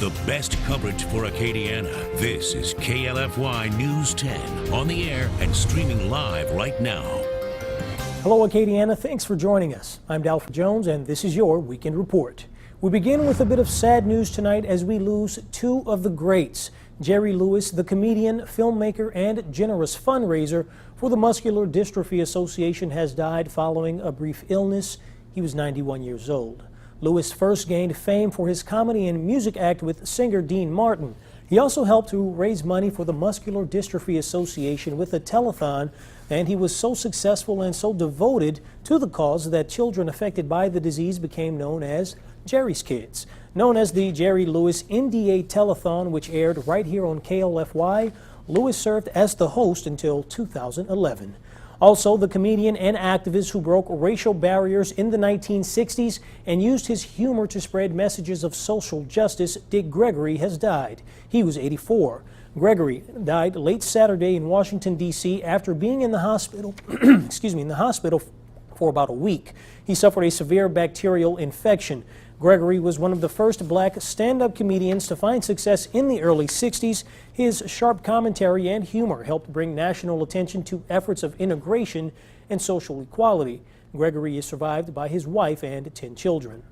The best coverage for Acadiana. This is KLFY News 10 on the air and streaming live right now. Hello Acadiana, thanks for joining us. I'm Dalford Jones and this is your Weekend Report. We begin with a bit of sad news tonight as we lose two of the greats. Jerry Lewis, the comedian, filmmaker, and generous fundraiser for the Muscular Dystrophy Association, has died following a brief illness. He was 91 years old. Lewis first gained fame for his comedy and music act with singer Dean Martin. He also helped to raise money for the Muscular Dystrophy Association with a telethon, and he was so successful and so devoted to the cause that children affected by the disease became known as Jerry's Kids. Known as the Jerry Lewis NDA Telethon, which aired right here on KLFY, Lewis served as the host until 2011. Also, the comedian and activist who broke racial barriers in the 1960s and used his humor to spread messages of social justice, Dick Gregory, has died. He was 84. Gregory died late Saturday in Washington, D.C. after being in the hospital, for about a week. He suffered a severe bacterial infection. Gregory was one of the first black stand-up comedians to find success in the early 60s. His sharp commentary and humor helped bring national attention to efforts of integration and social equality. Gregory is survived by his wife and 10 children.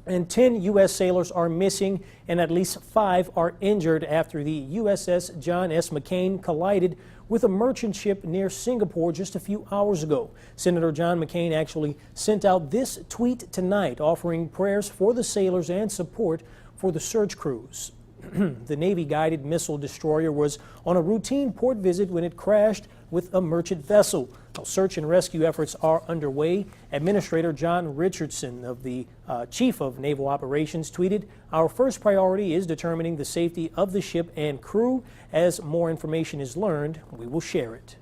And 10 U.S. sailors are missing and at least 5 are injured after the USS John S. McCain collided with a merchant ship near Singapore just a few hours ago. Senator John McCain actually sent out this tweet tonight offering prayers for the sailors and support for the search crews. The Navy-guided missile destroyer was on a routine port visit when it crashed with a merchant vessel. Search and rescue efforts are underway. Administrator John Richardson, of the Chief of Naval Operations, tweeted, "Our first priority is determining the safety of the ship and crew. As more information is learned, we will share it."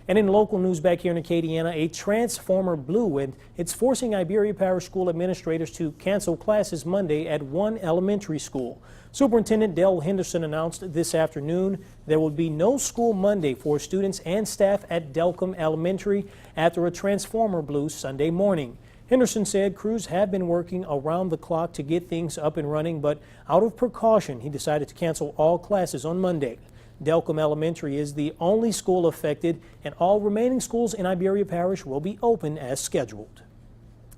And in local news back here in Acadiana, a transformer blew and it's forcing Iberia Parish School administrators to cancel classes Monday at one elementary school. Superintendent Dell Henderson announced this afternoon there will be no school Monday for students and staff at Delcombe Elementary after a transformer blew Sunday morning. Henderson said crews have been working around the clock to get things up and running, but out of precaution, he decided to cancel all classes on Monday. Delcombe Elementary is the only school affected, and all remaining schools in Iberia Parish will be open as scheduled.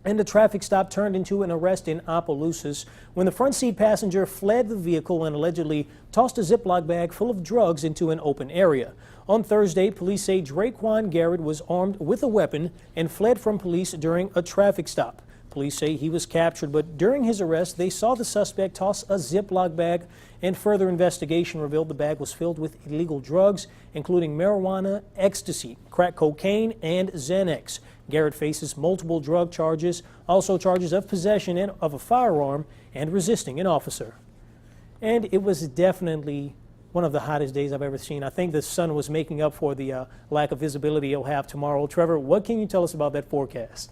And a traffic stop turned into an arrest in Opelousas when the front seat passenger fled the vehicle and allegedly tossed a Ziploc bag full of drugs into an open area. On Thursday, police say Draquan Garrett was armed with a weapon and fled from police during a traffic stop. Police say he was captured, but during his arrest, they saw the suspect toss a Ziploc bag, and further investigation revealed the bag was filled with illegal drugs, including marijuana, ecstasy, crack cocaine, and Xanax. Garrett faces multiple drug charges, also charges of possession of a firearm and resisting an officer. And it was definitely one of the hottest days I've ever seen. I think the sun was making up for the lack of visibility it'll have tomorrow. Trevor, what can you tell us about that forecast?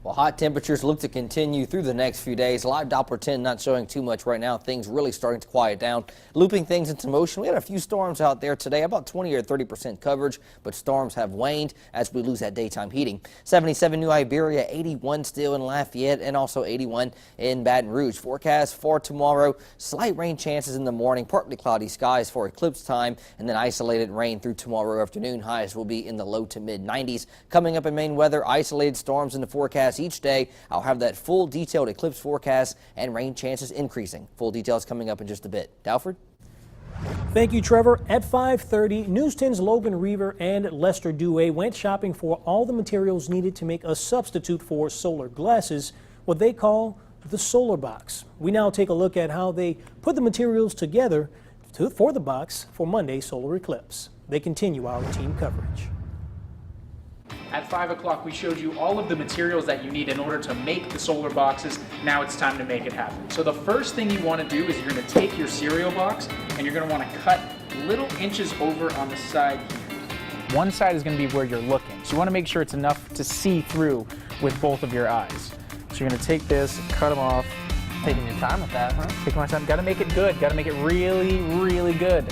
Well, hot temperatures look to continue through the next few days. Live Doppler 10 not showing too much right now. Things really starting to quiet down. Looping things into motion. We had a few storms out there today, about 20 or 30% coverage, but storms have waned as we lose that daytime heating. 77 New Iberia, 81 still in Lafayette, and also 81 in Baton Rouge. Forecast for tomorrow, slight rain chances in the morning, partly cloudy skies for eclipse time, and then isolated rain through tomorrow afternoon. Highs will be in the low to mid 90s. Coming up in Maine weather, isolated storms in the forecast each day. I'll have that full detailed eclipse forecast and rain chances increasing. Full details coming up in just a bit. Dalford? Thank you, Trevor. At 5:30, News 10's Logan Reaver and Lester Dewey went shopping for all the materials needed to make a substitute for solar glasses, what they call the solar box. We now take a look at how they put the materials together for the box for Monday's solar eclipse. They continue our team coverage. At 5 o'clock, we showed you all of the materials that you need in order to make the solar boxes. Now it's time to make it happen. So the first thing you want to do is you're going to take your cereal box and you're going to want to cut little inches over on the side here. One side is going to be where you're looking. So you want to make sure it's enough to see through with both of your eyes. So you're going to take this, cut them off. Taking your time with that, huh? Taking my time. Got to make it good. Got to make it really, really good.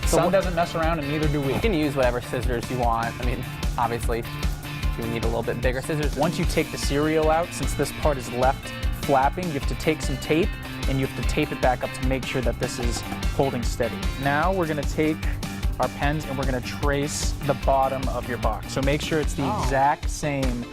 Sun doesn't mess around, and neither do we. You can use whatever scissors you want. I mean, obviously, you need a little bit bigger scissors. Once you take the cereal out, since this part is left flapping, you have to take some tape and you have to tape it back up to make sure that this is holding steady. Now we're going to take our pens and we're going to trace the bottom of your box. So make sure it's the exact same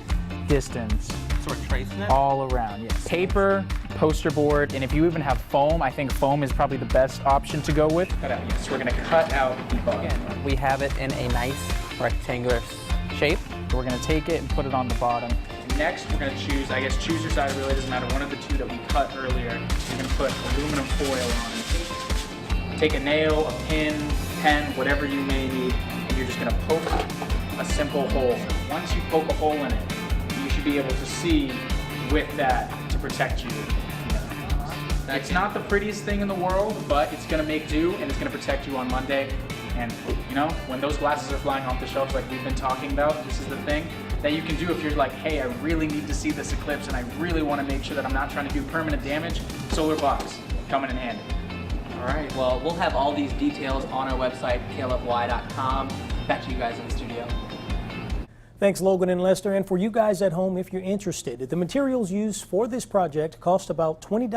distance. So we're tracing it? All around, yes. Paper, poster board, and if you even have foam, I think foam is probably the best option to go with. Cut out, yes. We're going to cut out the bottom. Again, we have it in a nice rectangular shape. So we're going to take it and put it on the bottom. Next, we're going to choose, I guess choose your side, it really doesn't matter, one of the two that we cut earlier. You're going to put aluminum foil on it. Take a nail, a pin, pen, whatever you may need, and you're just going to poke a simple hole. Once you poke a hole in it, you should be able to see with that to protect you. It's not the prettiest thing in the world, but it's going to make do and it's going to protect you on Monday. And you know, when those glasses are flying off the shelves like we've been talking about, this is the thing that you can do if you're like, hey, I really need to see this eclipse and I really want to make sure that I'm not trying to do permanent damage. Solar box coming in handy. All right, well, we'll have all these details on our website, klfy.com. Back to you guys in the studio. Thanks, Logan and Lester. And for you guys at home, if you're interested, the materials used for this project cost about $20.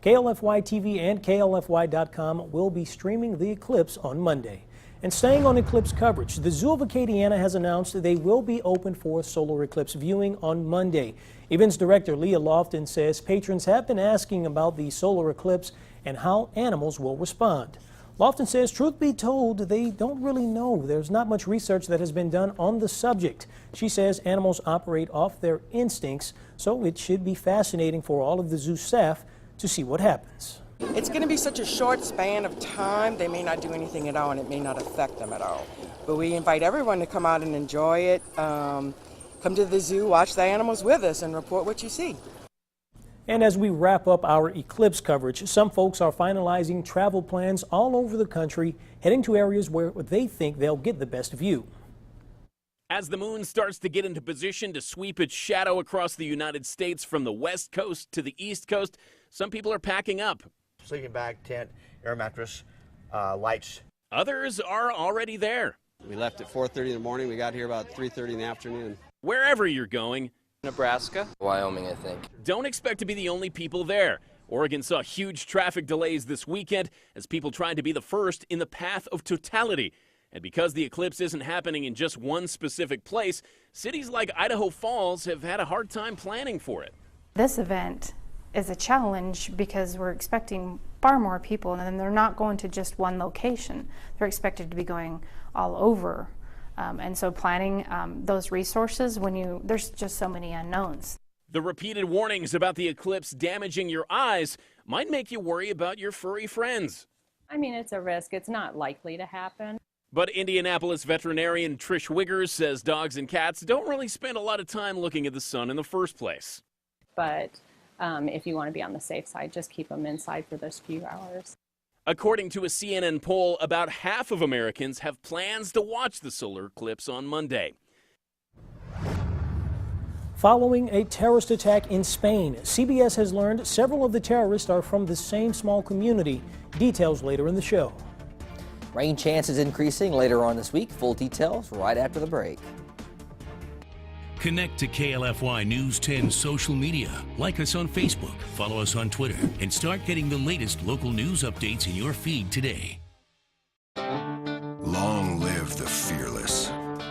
KLFY TV and KLFY.com will be streaming the eclipse on Monday. And staying on eclipse coverage, the Zoo of Acadiana has announced they will be open for solar eclipse viewing on Monday. Events director Leah Lofton says patrons have been asking about the solar eclipse and how animals will respond. Lofton says, truth be told, they don't really know. There's not much research that has been done on the subject. She says animals operate off their instincts, so it should be fascinating for all of the zoo staff to see what happens. It's going to be such a short span of time, they may not do anything at all and it may not affect them at all. But we invite everyone to come out and enjoy it. Come to the zoo, watch the animals with us, and report what you see. And as we wrap up our eclipse coverage, some folks are finalizing travel plans all over the country, heading to areas where they think they'll get the best view. As the moon starts to get into position to sweep its shadow across the United States from the west coast to the east coast, some people are packing up. Sleeping bag, tent, air mattress, lights. Others are already there. We left at 4:30 in the morning. We got here about 3:30 in the afternoon. Wherever you're going, Nebraska, Wyoming, I think. Don't expect to be the only people there. Oregon saw huge traffic delays this weekend as people tried to be the first in the path of totality. And because the eclipse isn't happening in just one specific place, cities like Idaho Falls have had a hard time planning for it. This event is a challenge because we're expecting far more people, and they're not going to just one location. They're expected to be going all over. And so planning those resources there's just so many unknowns. The repeated warnings about the eclipse damaging your eyes might make you worry about your furry friends. I mean, it's a risk. It's not likely to happen. But Indianapolis veterinarian Trish Wiggers says dogs and cats don't really spend a lot of time looking at the sun in the first place. But if you want to be on the safe side, just keep them inside for those few hours. According to a CNN poll, about half of Americans have plans to watch the solar eclipse on Monday. Following a terrorist attack in Spain, CBS has learned several of the terrorists are from the same small community. Details later in the show. Rain chances increasing later on this week. Full details right after the break. Connect to KLFY News 10 social media. Like us on Facebook, follow us on Twitter, and start getting the latest local news updates in your feed today. Long live the fearless,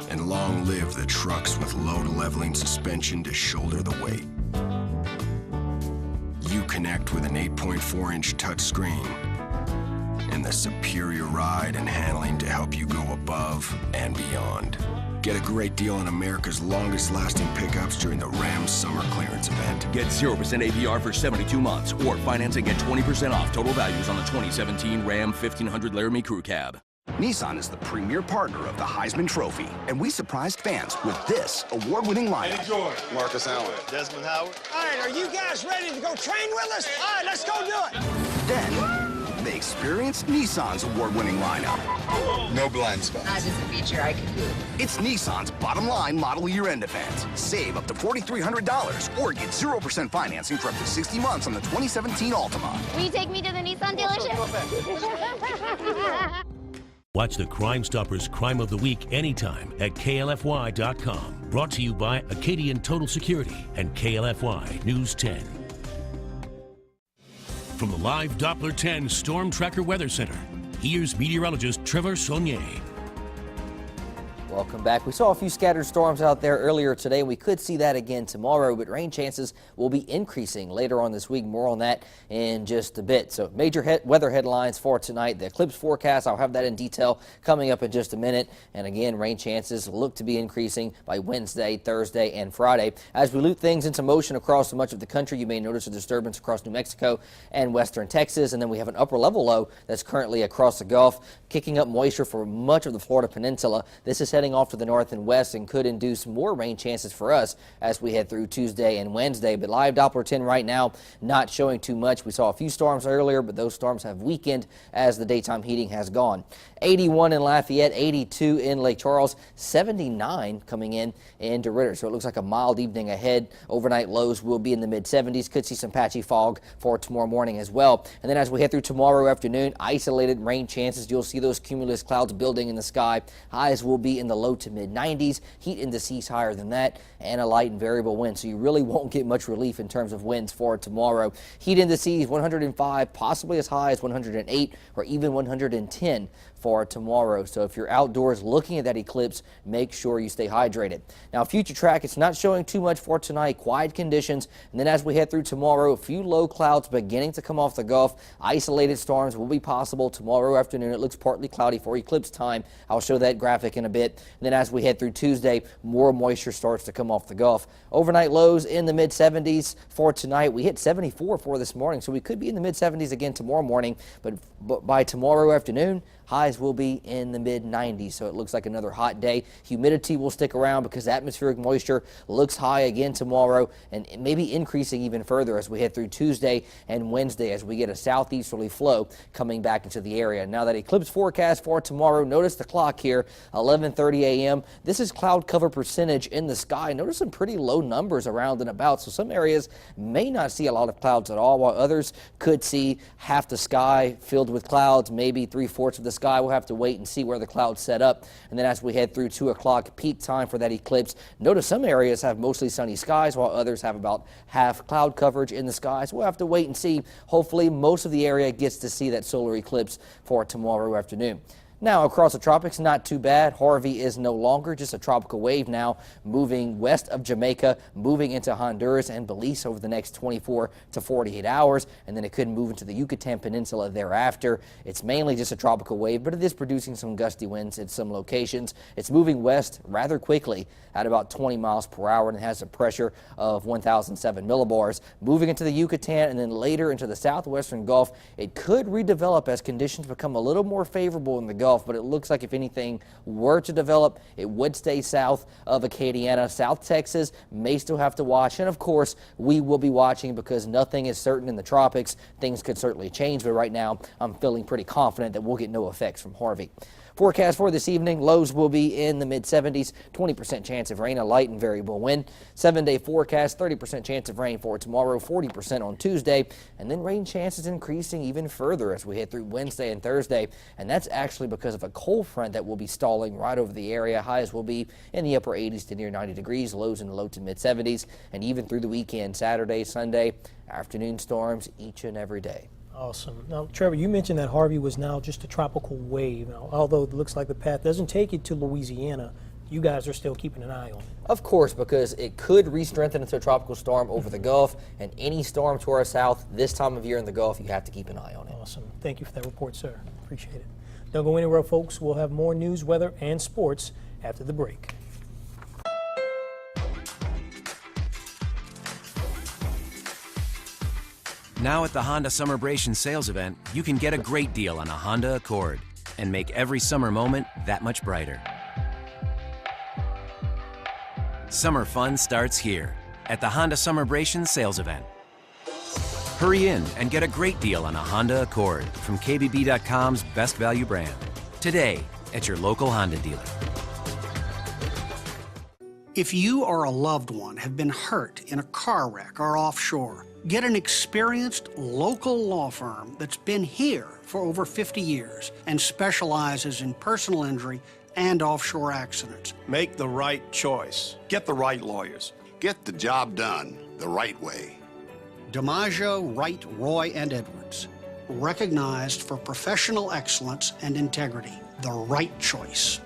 and long live the trucks with load-leveling suspension to shoulder the weight. You connect with an 8.4-inch touchscreen and the superior ride and handling to help you go above and beyond. Get a great deal on America's longest-lasting pickups during the Ram Summer Clearance Event. Get 0% APR for 72 months or financing at 20% off total values on the 2017 Ram 1500 Laramie Crew Cab. Nissan is the premier partner of the Heisman Trophy, and we surprised fans with this award-winning lineup. Eddie George, Marcus Allen, Desmond Howard. All right, are you guys ready to go train with us? All right, let's go do it. Then, they experienced Nissan's award-winning lineup. No blind spots. Not just a feature I could do. It's Nissan's bottom line model year-end event. Save up to $4,300 or get 0% financing for up to 60 months on the 2017 Altima. Will you take me to the Nissan dealership? Watch the Crime Stoppers Crime of the Week anytime at KLFY.com. Brought to you by Acadian Total Security and KLFY News 10. From the live Doppler 10 Storm Tracker Weather Center, here's meteorologist Trevor Saunier. Welcome back. We saw a few scattered storms out there earlier today. We could see that again tomorrow, but rain chances will be increasing later on this week. More on that in just a bit. So major weather headlines for tonight. The eclipse forecast, I'll have that in detail coming up in just a minute. And again, rain chances look to be increasing by Wednesday, Thursday, and Friday. As we loop things into motion across much of the country, you may notice a disturbance across New Mexico and western Texas. And then we have an upper level low that's currently across the Gulf, kicking up moisture for much of the Florida Peninsula. This is heading off to the north and west and could induce more rain chances for us as we head through Tuesday and Wednesday. But live Doppler 10 right now not showing too much. We saw a few storms earlier, but those storms have weakened as the daytime heating has gone. 81 in Lafayette, 82 in Lake Charles, 79 coming in DeRidder. So it looks like a mild evening ahead. Overnight lows will be in the mid-70s. Could see some patchy fog for tomorrow morning as well. And then as we head through tomorrow afternoon, isolated rain chances. You'll see those cumulus clouds building in the sky. Highs will be in the low to mid-90s. Heat indices higher than that, and a light and variable wind. So you really won't get much relief in terms of winds for tomorrow. Heat indices 105, possibly as high as 108 or even 110 for tomorrow. So if you're outdoors looking at that eclipse, make sure you stay hydrated. Now, future track, it's not showing too much for tonight. Quiet conditions. And then as we head through tomorrow, a few low clouds beginning to come off the Gulf. Isolated storms will be possible tomorrow afternoon. It looks partly cloudy for eclipse time. I'll show that graphic in a bit. And then as we head through Tuesday, more moisture starts to come off the Gulf. Overnight lows in the mid-70s for tonight. We hit 74 for this morning, so we could be in the mid-70s again tomorrow morning. But by tomorrow afternoon, highs will be in the mid-90s, so it looks like another hot day. Humidity will stick around because atmospheric moisture looks high again tomorrow and maybe increasing even further as we head through Tuesday and Wednesday as we get a southeasterly flow coming back into the area. Now that eclipse forecast for tomorrow, notice the clock here, 11:30 a.m. This is cloud cover percentage in the sky. Notice some pretty low numbers around and about, so some areas may not see a lot of clouds at all, while others could see half the sky filled with clouds, maybe 3/4 of the sky. We'll have to wait and see where the clouds set up. And then as we head through 2 o'clock peak time for that eclipse, notice some areas have mostly sunny skies while others have about half cloud coverage in the skies. We'll have to wait and see. Hopefully most of the area gets to see that solar eclipse for tomorrow afternoon. Now, across the tropics, not too bad. Harvey is no longer just a tropical wave now, moving west of Jamaica, moving into Honduras and Belize over the next 24 to 48 hours, and then it could move into the Yucatan Peninsula thereafter. It's mainly just a tropical wave, but it is producing some gusty winds at some locations. It's moving west rather quickly at about 20 miles per hour and it has a pressure of 1,007 millibars. Moving into the Yucatan and then later into the southwestern Gulf, it could redevelop as conditions become a little more favorable in the Gulf, but it looks like if anything were to develop, it would stay south of Acadiana. South Texas may still have to watch, and of course, we will be watching because nothing is certain in the tropics. Things could certainly change, but right now, I'm feeling pretty confident that we'll get no effects from Harvey. Forecast for this evening, lows will be in the mid-70s, 20% chance of rain, a light and variable wind. 7-day forecast, 30% chance of rain for tomorrow, 40% on Tuesday, and then rain chances increasing even further as we head through Wednesday and Thursday, and that's actually because of a cold front that will be stalling right over the area. Highs will be in the upper 80s to near 90 degrees, lows in the low to mid-70s, and even through the weekend, Saturday, Sunday, afternoon storms each and every day. Awesome. Now, Trevor, you mentioned that Harvey was now just a tropical wave. Now, although it looks like the path doesn't take it to Louisiana, you guys are still keeping an eye on it. Of course, because it could re-strengthen into a tropical storm over the Gulf, and any storm to our south this time of year in the Gulf, you have to keep an eye on it. Awesome. Thank you for that report, sir. Appreciate it. Don't go anywhere, folks. We'll have more news, weather, and sports after the break. Now at the Honda Summerbration sales event, you can get a great deal on a Honda Accord and make every summer moment that much brighter. Summer fun starts here at the Honda Summerbration sales event. Hurry in and get a great deal on a Honda Accord from KBB.com's best value brand today at your local Honda dealer. If you or a loved one have been hurt in a car wreck or offshore, get an experienced local law firm that's been here for over 50 years and specializes in personal injury and offshore accidents. Make the right choice. Get the right lawyers. Get the job done the right way. DiMaggio, Wright, Roy, and Edwards. Recognized for professional excellence and integrity. The right choice.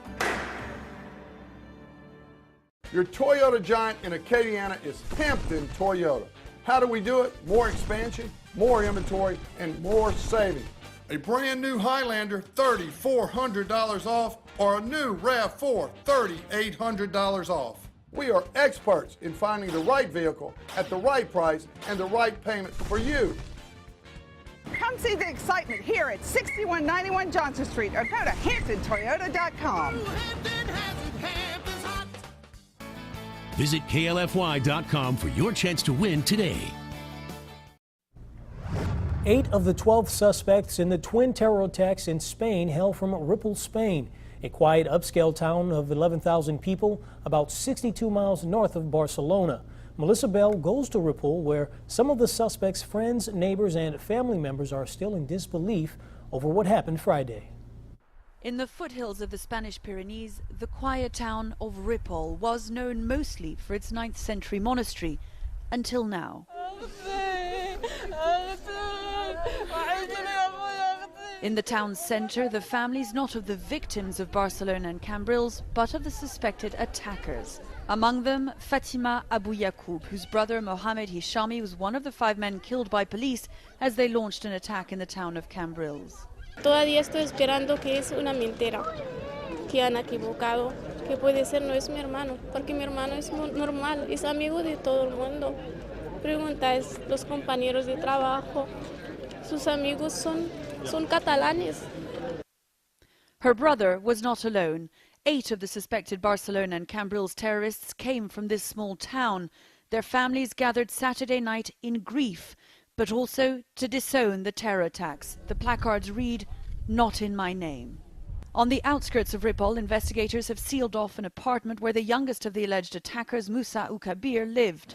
Your Toyota giant in Acadiana is Hampton Toyota. How do we do it? More expansion, more inventory, and more saving. A brand new Highlander, $3,400 off, or a new RAV4, $3,800 off. We are experts in finding the right vehicle at the right price and the right payment for you. Come see the excitement here at 6191 Johnson Street or go to HamptonToyota.com. Visit KLFY.com for your chance to win today. 8 of the 12 suspects in the twin terror attacks in Spain hail from Ripoll, Spain, a quiet upscale town of 11,000 people about 62 miles north of Barcelona. Melissa Bell goes to Ripoll, where some of the suspects' friends, neighbors, and family members are still in disbelief over what happened Friday. In the foothills of the Spanish Pyrenees, the quiet town of Ripoll was known mostly for its 9th century monastery, until now. In the town's center, the families not of the victims of Barcelona and Cambrils, but of the suspected attackers. Among them, Fatima Abu Yaqub, whose brother Mohamed Hishami was one of the 5 men killed by police as they launched an attack in the town of Cambrils. Todavía estoy esperando que es una mentira, que han equivocado, que puede ser no es mi hermano, porque mi hermano es normal, es amigo de todo el mundo. Pregunta es los compañeros de trabajo, sus amigos son catalanes. Her brother was not alone. 8 of the suspected Barcelona and Cambrils terrorists came from this small town. Their families gathered Saturday night in grief, but also to disown the terror attacks. The placards read, "Not in my name." On the outskirts of Ripoll, investigators have sealed off an apartment where the youngest of the alleged attackers, Musa Ukabir, lived.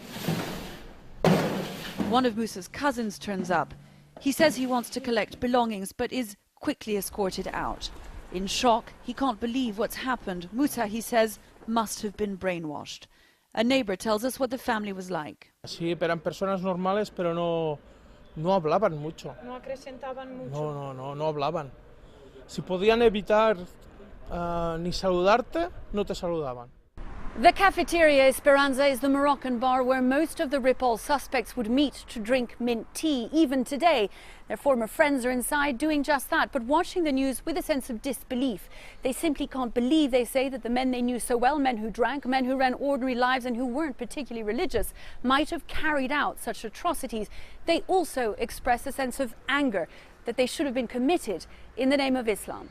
One of Musa's cousins turns up. He says he wants to collect belongings, but is quickly escorted out. In shock, he can't believe what's happened. Musa, he says, must have been brainwashed. A neighbor tells us what the family was like. Sí, eran personas normales, pero no hablaban mucho. No acrecentaban mucho. No hablaban. Si podían evitar ni saludarte, no te saludaban. The Cafeteria Esperanza is the Moroccan bar where most of the Ripoll suspects would meet to drink mint tea. Even today, their former friends are inside doing just that, but watching the news with a sense of disbelief. They simply can't believe, they say, that the men they knew so well, men who drank, men who ran ordinary lives and who weren't particularly religious, might have carried out such atrocities. They also express a sense of anger that they should have been committed in the name of Islam.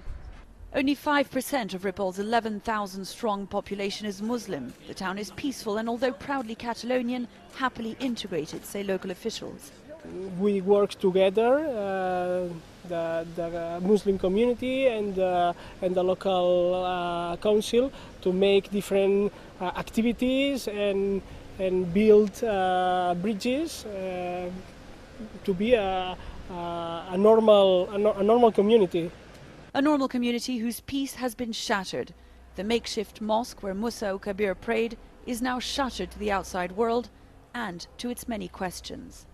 Only 5% of Ripoll's 11,000-strong population is Muslim. The town is peaceful and, although proudly Catalonian, happily integrated, say local officials. We work together, the Muslim community and the local council, to make different activities and build bridges to be a normal community. A normal community whose peace has been shattered. The makeshift mosque where Musa Ukabir prayed is now shuttered to the outside world and to its many questions.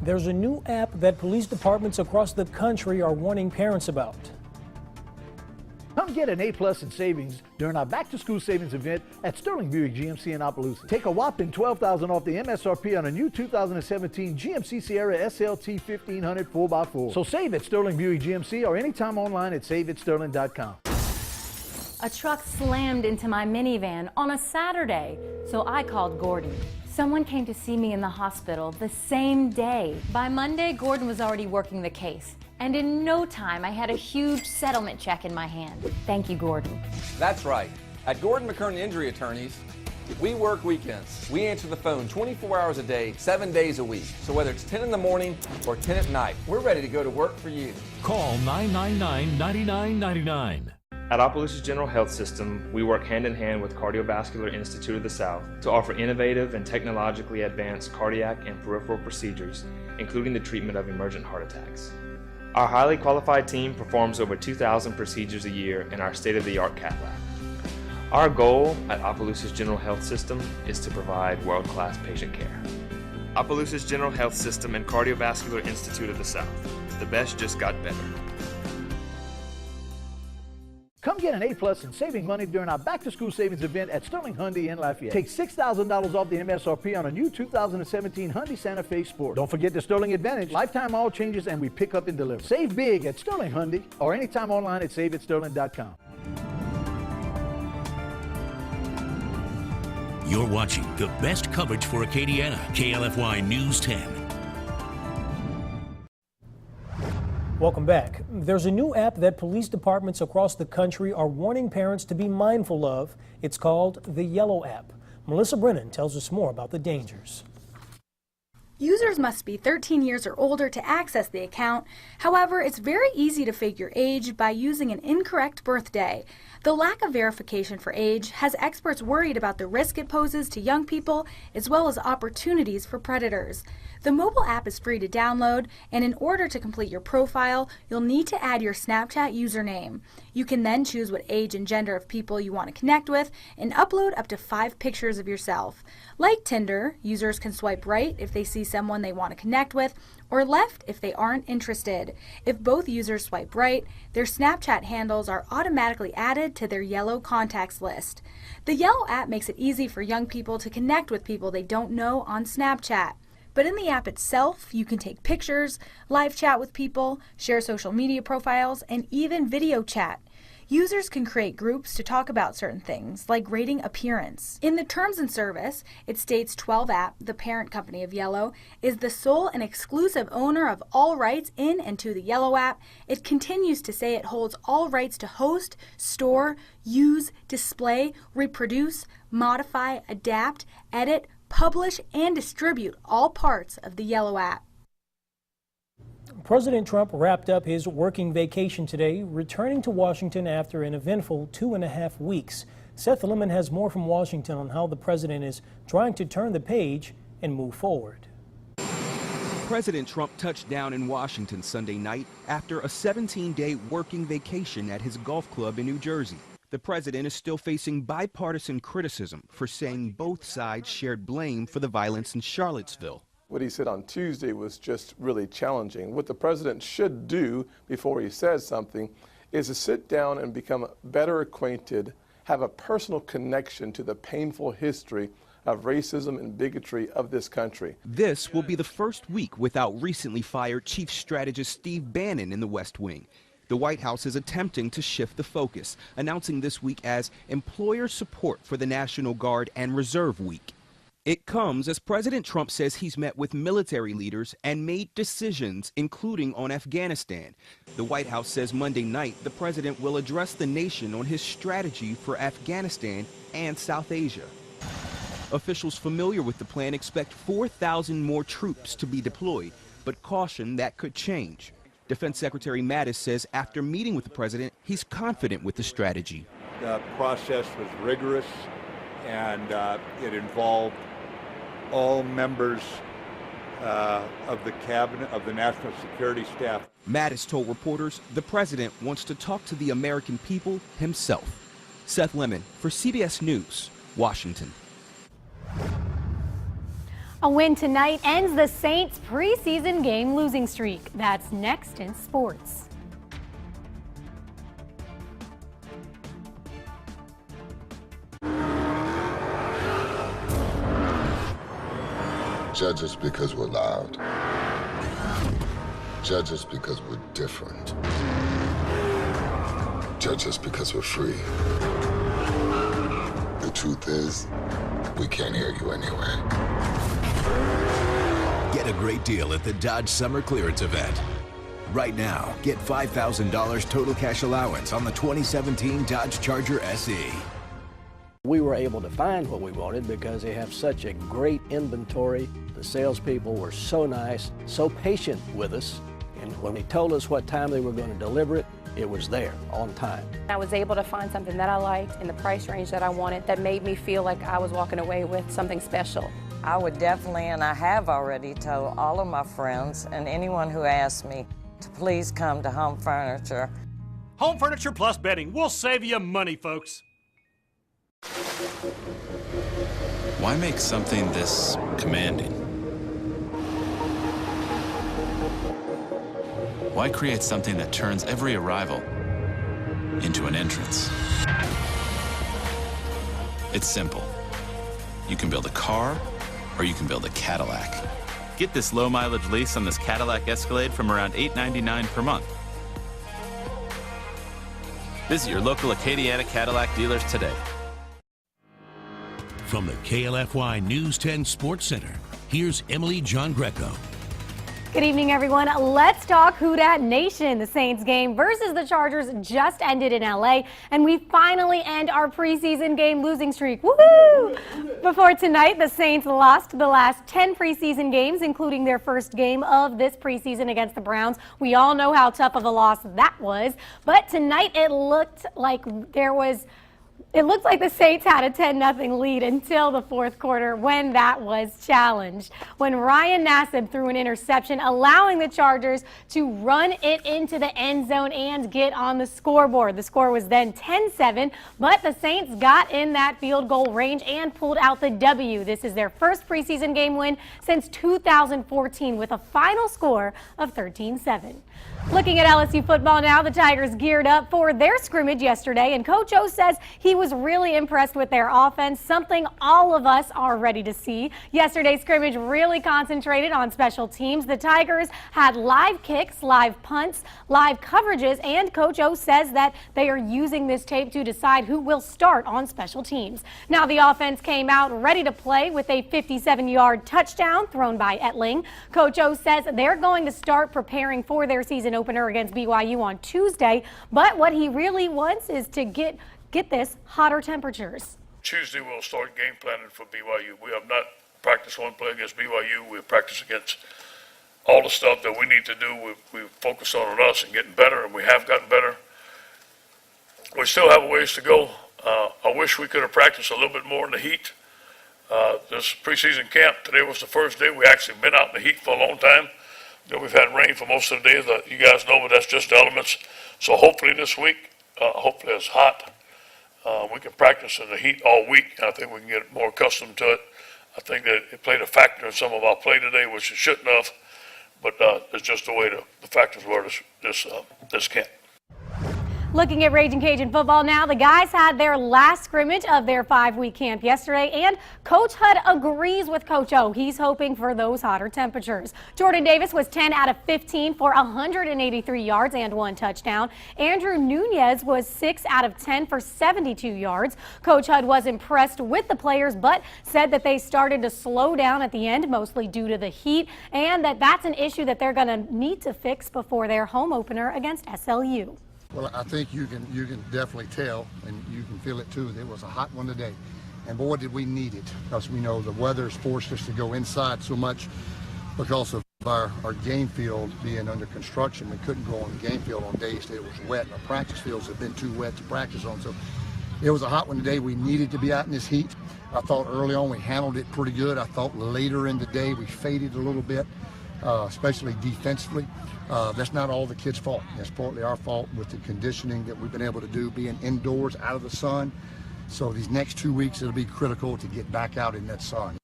There's a new app that police departments across the country are warning parents about. Come get an A+ in savings during our back-to-school savings event at Sterling Buick GMC in Opelousas. Take a whopping $12,000 off the MSRP on a new 2017 GMC Sierra SLT 1500 4x4. So save at Sterling Buick GMC or anytime online at saveatsterling.com. A truck slammed into my minivan on a Saturday, so I called Gordon. Someone came to see me in the hospital the same day. By Monday, Gordon was already working the case. And in no time, I had a huge settlement check in my hand. Thank you, Gordon. That's right. At Gordon McKernan Injury Attorneys, we work weekends. We answer the phone 24 hours a day, 7 days a week. So whether it's 10 in the morning or 10 at night, we're ready to go to work for you. Call 999-9999. At Opelousas General Health System, we work hand-in-hand with Cardiovascular Institute of the South to offer innovative and technologically advanced cardiac and peripheral procedures, including the treatment of emergent heart attacks. Our highly qualified team performs over 2,000 procedures a year in our state-of-the-art cath lab. Our goal at Opelousas General Health System is to provide world-class patient care. Opelousas General Health System and Cardiovascular Institute of the South. The best just got better. Come get an A+ in saving money during our back-to-school savings event at Sterling Hyundai in Lafayette. Take $6,000 off the MSRP on a new 2017 Hyundai Santa Fe Sport. Don't forget the Sterling Advantage, lifetime all changes, and we pick up and deliver. Save big at Sterling Hyundai or anytime online at saveatsterling.com. You're watching the best coverage for Acadiana, KLFY News 10. Welcome back. There's a new app that police departments across the country are warning parents to be mindful of. It's called the Yellow app. Melissa Brennan tells us more about the dangers. Users must be 13 years or older to access the account. However, it's very easy to fake your age by using an incorrect birthday. The lack of verification for age has experts worried about the risk it poses to young people as well as opportunities for predators. The mobile app is free to download, and in order to complete your profile, you'll need to add your Snapchat username. You can then choose what age and gender of people you want to connect with and upload up to 5 pictures of yourself. Like Tinder, users can swipe right if they see someone they want to connect with, or left if they aren't interested. If both users swipe right, their Snapchat handles are automatically added to their Yellow contacts list. The Yellow app makes it easy for young people to connect with people they don't know on Snapchat. But in the app itself, you can take pictures, live chat with people, share social media profiles, and even video chat. Users can create groups to talk about certain things, like rating appearance. In the terms and service, it states 12 App, the parent company of Yellow, is the sole and exclusive owner of all rights in and to the Yellow app. It continues to say it holds all rights to host, store, use, display, reproduce, modify, adapt, edit, publish, and distribute all parts of the Yellow app. President Trump wrapped up his working vacation today, returning to Washington after an eventful 2.5 weeks. Seth Lemon has more from Washington on how the president is trying to turn the page and move forward. President Trump touched down in Washington Sunday night after a 17-day working vacation at his golf club in New Jersey. The president is still facing bipartisan criticism for saying both sides shared blame for the violence in Charlottesville. What he said on Tuesday was just really challenging. What the president should do before he says something is to sit down and become better acquainted, have a personal connection to the painful history of racism and bigotry of this country. This will be the first week without recently fired Chief Strategist Steve Bannon in the West Wing. The White House is attempting to shift the focus, announcing this week as employer support for the National Guard and Reserve Week. It comes as President Trump says he's met with military leaders and made decisions, including on Afghanistan. The White House says Monday night the president will address the nation on his strategy for Afghanistan and South Asia. Officials familiar with the plan expect 4,000 more troops to be deployed, but caution that could change. Defense Secretary Mattis says after meeting with the president, he's confident with the strategy. The process was rigorous, and it involved all members of the cabinet, of the national security staff. Mattis told reporters the president wants to talk to the American people himself. Seth Lemon for CBS News, Washington. A win tonight ends the Saints' preseason game losing streak. That's next in sports. Judge us because we're loud. Judge us because we're different. Judge us because we're free. The truth is, we can't hear you anyway. Get a great deal at the Dodge Summer Clearance Event. Right now, get $5,000 total cash allowance on the 2017 Dodge Charger SE. We were able to find what we wanted because they have such a great inventory. The salespeople were so nice, so patient with us, and when they told us what time they were going to deliver it, it was there on time. I was able to find something that I liked in the price range that I wanted that made me feel like I was walking away with something special. I would definitely, and I have already told all of my friends and anyone who asks me to please come to Home Furniture. Home Furniture Plus Bedding will save you money, folks. Why make something this commanding? Why create something that turns every arrival into an entrance? It's simple. You can build a car, or you can build a Cadillac. Get this low mileage lease on this Cadillac Escalade from around $899 per month. Visit your local Acadiana Cadillac dealers today. From the KLFY News 10 Sports Center, here's Emily John Greco. Good evening, everyone. Let's talk Who Dat Nation. The Saints game versus the Chargers just ended in LA, and we finally end our preseason game losing streak. Woohoo! Before tonight, the Saints lost the last 10 preseason games, including their first game of this preseason against the Browns. We all know how tough of a loss that was, but tonight it looked like the Saints had a 10-0 lead until the fourth quarter when that was challenged. When Ryan Nassib threw an interception, allowing the Chargers to run it into the end zone and get on the scoreboard. The score was then 10-7, but the Saints got in that field goal range and pulled out the W. This is their first preseason game win since 2014 with a final score of 13-7. Looking at LSU football now, the Tigers geared up for their scrimmage yesterday, and Coach O says he was really impressed with their offense, something all of us are ready to see. Yesterday's scrimmage really concentrated on special teams. The Tigers had live kicks, live punts, live coverages, and Coach O says that they are using this tape to decide who will start on special teams. Now the offense came out ready to play with a 57-yard touchdown thrown by Etling. Coach O says they're going to start preparing for their season opener against BYU on Tuesday, but what he really wants is to get this, hotter temperatures. Tuesday we'll start game planning for BYU. We have not practiced one play against BYU. We've practiced against all the stuff that we need to do. We focused on us and getting better, and we have gotten better. We still have a ways to go. I wish we could have practiced a little bit more in the heat. This preseason camp, today was the first day. We actually been out in the heat for a long time. You know, we've had rain for most of the days, you guys know, but that's just the elements. So hopefully this week, hopefully it's hot. We can practice in the heat all week, and I think we can get more accustomed to it. I think that it played a factor in some of our play today, which it shouldn't have, but it's just the way the factors were this camp. Looking at Raging Cajun football now, the guys had their last scrimmage of their 5-week camp yesterday, and Coach Hud agrees with Coach O. He's hoping for those hotter temperatures. Jordan Davis was 10 out of 15 for 183 yards and 1 touchdown. Andrew Nunez was 6 out of 10 for 72 yards. Coach Hud was impressed with the players, but said that they started to slow down at the end, mostly due to the heat, and that's an issue that they're going to need to fix before their home opener against SLU. Well, I think you can definitely tell, and you can feel it too. It was a hot one today, and boy, did we need it, because we know the weather's forced us to go inside so much because of our game field being under construction. We couldn't go on the game field on days that it was wet, and our practice fields have been too wet to practice on. So it was a hot one today. We needed to be out in this heat. I thought early on we handled it pretty good. I thought later in the day we faded a little bit, especially defensively. That's not all the kids' fault. That's partly our fault with the conditioning that we've been able to do, being indoors, out of the sun. So these next 2 weeks, it'll be critical to get back out in that sun.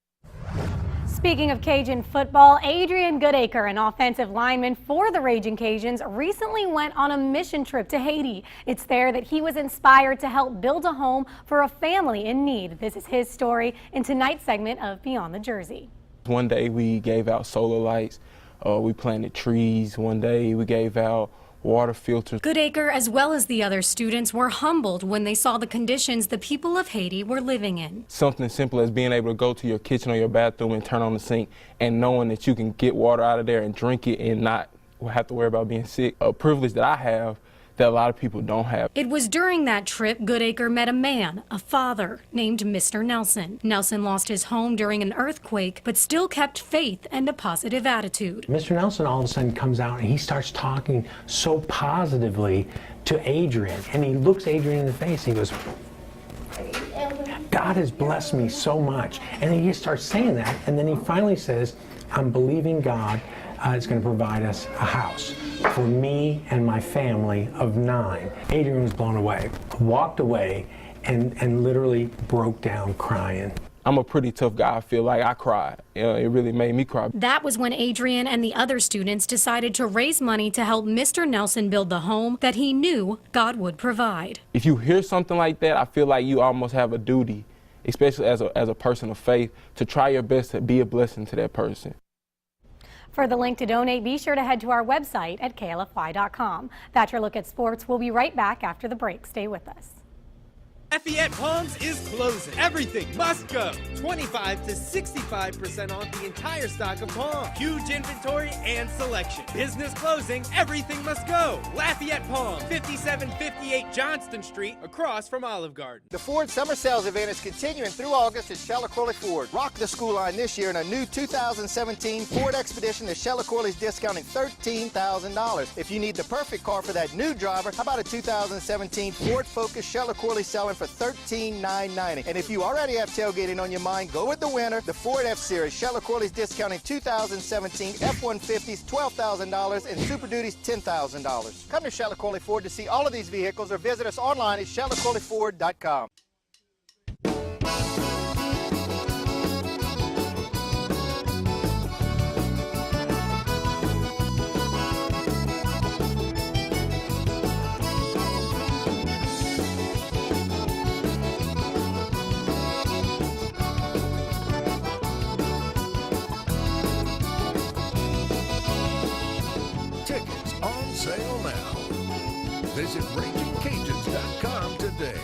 Speaking of Cajun football, Adrian Goodacre, an offensive lineman for the Raging Cajuns, recently went on a mission trip to Haiti. It's there that he was inspired to help build a home for a family in need. This is his story in tonight's segment of Beyond the Jersey. One day we gave out solar lights. We planted trees. One day we gave out water filters. Goodacre, as well as the other students, were humbled when they saw the conditions the people of Haiti were living in. Something simple as being able to go to your kitchen or your bathroom and turn on the sink and knowing that you can get water out of there and drink it and not have to worry about being sick. A privilege that I have that a lot of people don't have. It was during that trip Goodacre met a man, a father, named Mr. Nelson. Nelson lost his home during an earthquake, but still kept faith and a positive attitude. Mr. Nelson all of a sudden comes out and he starts talking so positively to Adrian, and he looks Adrian in the face. He goes, God has blessed me so much. And then he starts saying that, and then he finally says, I'm believing God is going to provide us a house for me and my family of 9. Adrian was blown away, walked away, and literally broke down crying. I'm a pretty tough guy. I feel like I cried. It really made me cry. That was when Adrian and the other students decided to raise money to help Mr. Nelson build the home that he knew God would provide. If you hear something like that, I feel like you almost have a duty, especially as a person of faith, to try your best to be a blessing to that person. For the link to donate, be sure to head to our website at klfy.com. That's your look at sports. We'll be right back after the break. Stay with us. Lafayette Palms is closing. Everything must go. 25 to 65% off the entire stock of Palm. Huge inventory and selection. Business closing. Everything must go. Lafayette Palm, 5758 Johnston Street, across from Olive Garden. The Ford Summer Sales Event is continuing through August at Shella Corley Ford. Rock the school line this year in a new 2017 Ford Expedition that Shella Corley's discounting $13,000. If you need the perfect car for that new driver, how about a 2017 Ford Focus Shella Corley selling for $13,990. And if you already have tailgating on your mind, go with the winner, the Ford F-Series. Shella Corley's discounting 2017 F-150s $12,000 and Super Duties $10,000. Come to Shella Corley Ford to see all of these vehicles or visit us online at ShellaCorleyFord.com. Tickets on sale now. Visit RagingCajuns.com today.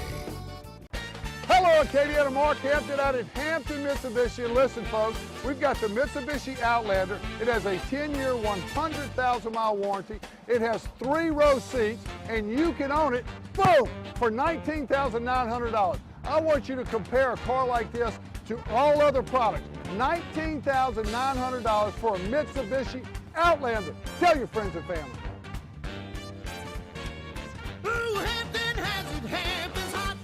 Hello, Acadiana. Mark Hampton out at Hampton Mitsubishi. And listen, folks, we've got the Mitsubishi Outlander. It has a 10-year, 100,000-mile warranty. It has 3-row seats, and you can own it, boom, for $19,900. I want you to compare a car like this to all other products. $19,900 for a Mitsubishi Outlander. Tell your friends and family. Ooh, Hampton has it, Hampton's hot.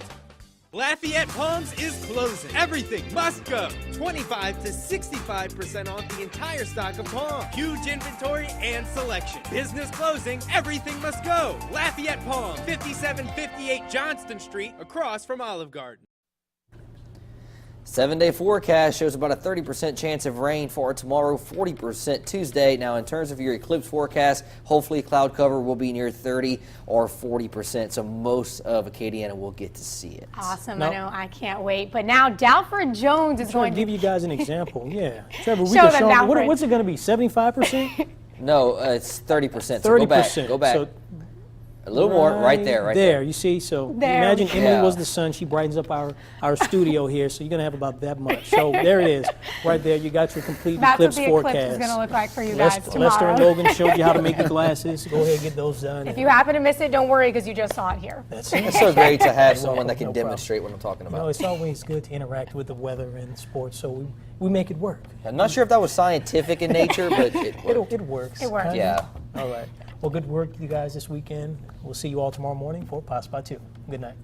Lafayette Palms is closing. Everything must go. 25 to 65% off the entire stock of Palm. Huge inventory and selection. Business closing. Everything must go. Lafayette Palm, 5758 Johnston Street, across from Olive Garden. 7-day forecast shows about a 30% chance of rain for tomorrow, 40% Tuesday. Now, in terms of your eclipse forecast, hopefully cloud cover will be near 30 or 40%, so most of Acadiana will get to see it. Awesome. Now, I know. I can't wait. But now Dalford Jones is going to give you guys an example. Yeah. Trevor, we Show can them, show them. Dalford. What's it going to be, 75%? No, it's 30%. So 30%. Go back. So a little more, right there. You see, so There. imagine Emily Yeah. was the sun. She brightens up our studio here, so you're going to have about that much. So there it is, right there. You got your complete That's eclipse what the forecast. eclipse is going to look like for you guys tomorrow. Lester and Logan showed you how to make the glasses. Go ahead and get those done. If you happen to miss it, don't worry because you just saw it here. That's It's so great to have No someone that can problem. demonstrate what I'm talking about. No, it's always good to interact with the weather and sports, so we make it work. I'm not sure if that was scientific in nature, but it worked. It works. It works. Kinda. Yeah. All right. Well, good work, you guys, this weekend. We'll see you all tomorrow morning for Pasta by 2. Good night.